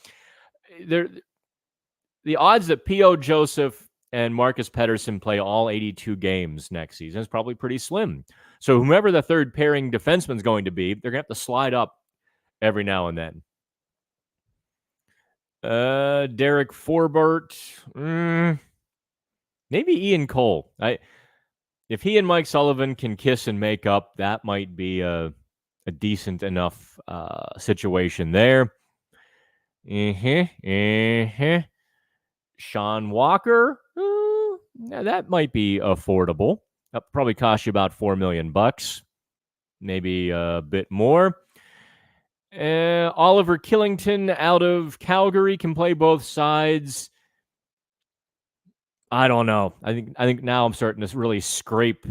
the odds that P.O. Joseph and Marcus Pettersson play all 82 games next season is probably pretty slim. So whomever the third pairing defenseman is going to be, they're going to have to slide up every now and then. Derek Forbort, maybe Ian Cole. If he and Mike Sullivan can kiss and make up, that might be a decent enough situation there. Sean Walker, that might be affordable. That probably cost you about $4 million, maybe a bit more. Oliver Killington out of Calgary can play both sides. I don't know. I think now I'm starting to really scrape.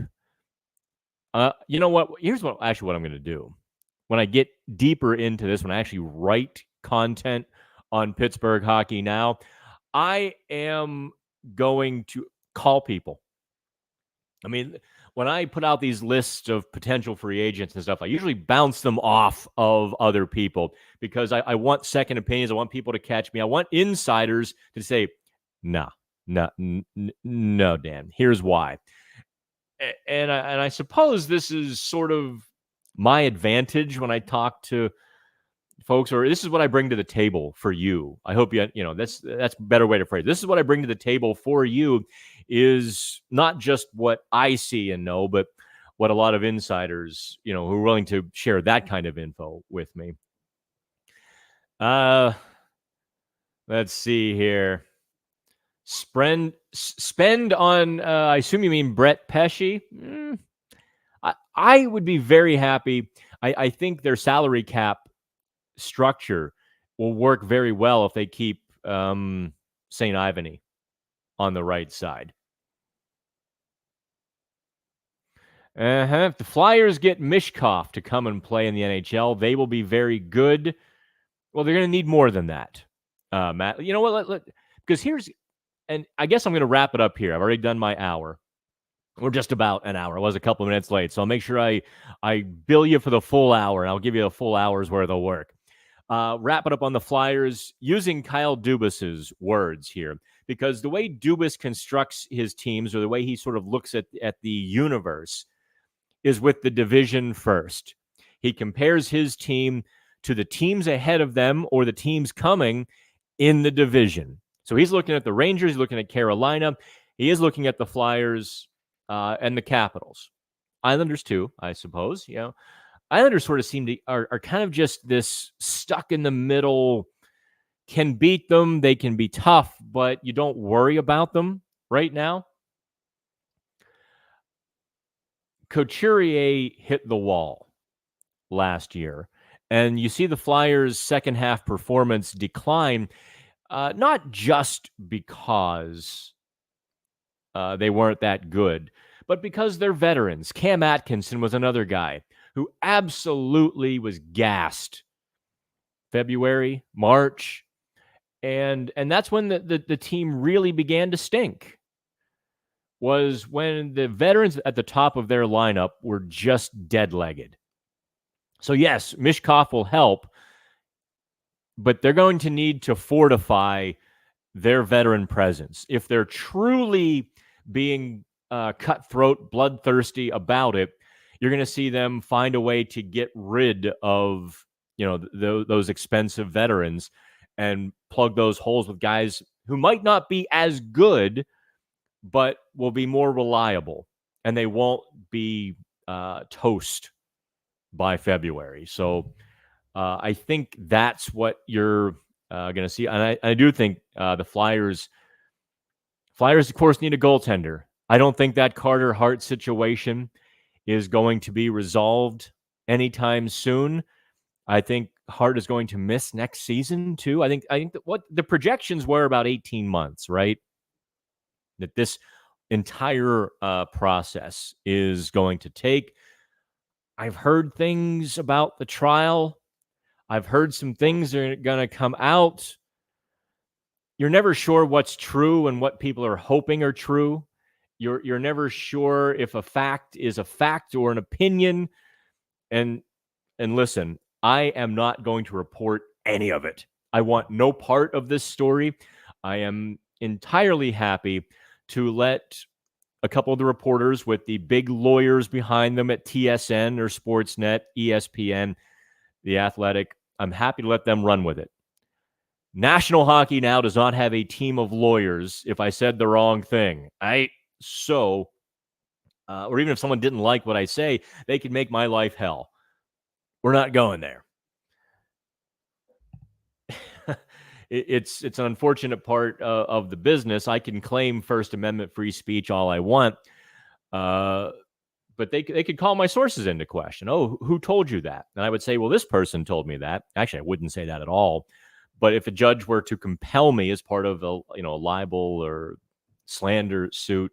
You know what? Here's what I'm going to do. When I get deeper into this, when I actually write content on Pittsburgh Hockey Now, I am going to call people. I mean, when I put out these lists of potential free agents and stuff, I usually bounce them off of other people because I want second opinions. I want people to catch me. I want insiders to say, no, Dan, here's why. And I suppose this is sort of my advantage when I talk to folks, or this is what I bring to the table for you. I hope that's a better way to phrase it. This is what I bring to the table for you, is not just what I see and know, but what a lot of insiders, who are willing to share that kind of info with me. Let's see here. Spend on, I assume you mean Brett Pesce. I would be very happy. I think their salary cap structure will work very well if they keep St. Ivany on the right side. If the Flyers get Mishkov to come and play in the NHL, they will be very good. Well, they're going to need more than that, Matt. You know what? Because and I guess I'm going to wrap it up here. I've already done my hour. We're just about an hour. I was a couple of minutes late, so I'll make sure I bill you for the full hour, and I'll give you a full hour's worth of work. Wrap it up on the Flyers using Kyle Dubas's words here, because the way Dubas constructs his teams, or the way he sort of looks at the universe, is with the division first. He compares his team to the teams ahead of them or the teams coming in the division. So he's looking at the Rangers, he's looking at Carolina, he is looking at the Flyers and the Capitals. Islanders too, I suppose. Islanders sort of are kind of just this stuck in the middle, can beat them, they can be tough, but you don't worry about them right now. Couturier hit the wall last year, and you see the Flyers' second half performance decline, not just because they weren't that good, but because they're veterans. Cam Atkinson was another guy who absolutely was gassed February, March, and that's when the team really began to stink, was when the veterans at the top of their lineup were just dead-legged. So yes, Mishkov will help, but they're going to need to fortify their veteran presence. If they're truly being cutthroat, bloodthirsty about it, you're going to see them find a way to get rid of those expensive veterans and plug those holes with guys who might not be as good, but will be more reliable, and they won't be toast by February. So I think that's what you're going to see. And I do think the Flyers, of course, need a goaltender. I don't think that Carter Hart situation is going to be resolved anytime soon. I think Hart is going to miss next season too. I think that what the projections were about 18 months, right? That this entire process is going to take. I've heard things about the trial. I've heard some things that are going to come out. You're never sure what's true and what people are hoping are true. You're never sure if a fact is a fact or an opinion. And listen, I am not going to report any of it. I want no part of this story. I am entirely happy to let a couple of the reporters with the big lawyers behind them at TSN or Sportsnet, ESPN, The Athletic, I'm happy to let them run with it. National Hockey Now does not have a team of lawyers if I said the wrong thing. Or even if someone didn't like what I say, they could make my life hell. We're not going there. It's an unfortunate part of the business. I can claim First Amendment free speech all I want, but they could call my sources into question. Oh, who told you that? And I would say, well, this person told me that. Actually, I wouldn't say that at all. But if a judge were to compel me as part of a libel or slander suit,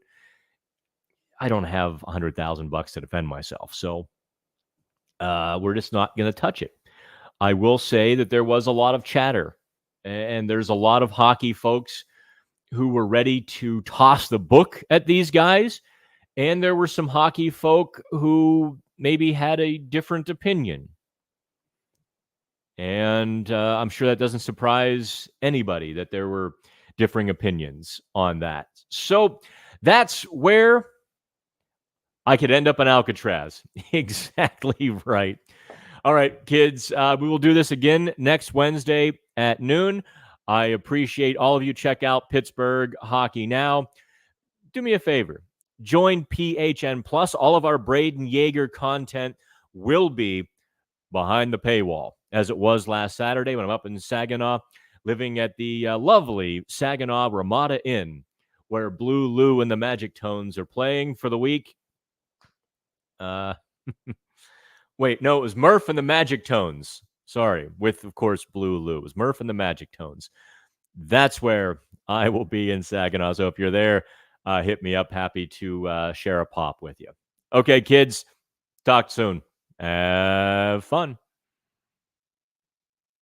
I don't have $100,000 to defend myself. So we're just not going to touch it. I will say that there was a lot of chatter, and there's a lot of hockey folks who were ready to toss the book at these guys. And there were some hockey folk who maybe had a different opinion. And I'm sure that doesn't surprise anybody that there were differing opinions on that. So that's where I could end up in Alcatraz. Exactly right. All right, kids, we will do this again next Wednesday at noon. I appreciate all of you. Check out Pittsburgh Hockey Now. Do me a favor. Join PHN Plus. All of our Braden Yeager content will be behind the paywall, as it was last Saturday when I'm up in Saginaw, living at the lovely Saginaw Ramada Inn, where Blue Lou and the Magic Tones are playing for the week. Wait, no, it was Murph and the Magic Tones. Sorry, with, of course, Blue Lou. It was Murph and the Magic Tones. That's where I will be in Saginaw. So if you're there, hit me up. Happy to share a pop with you. Okay, kids, talk soon. Have fun.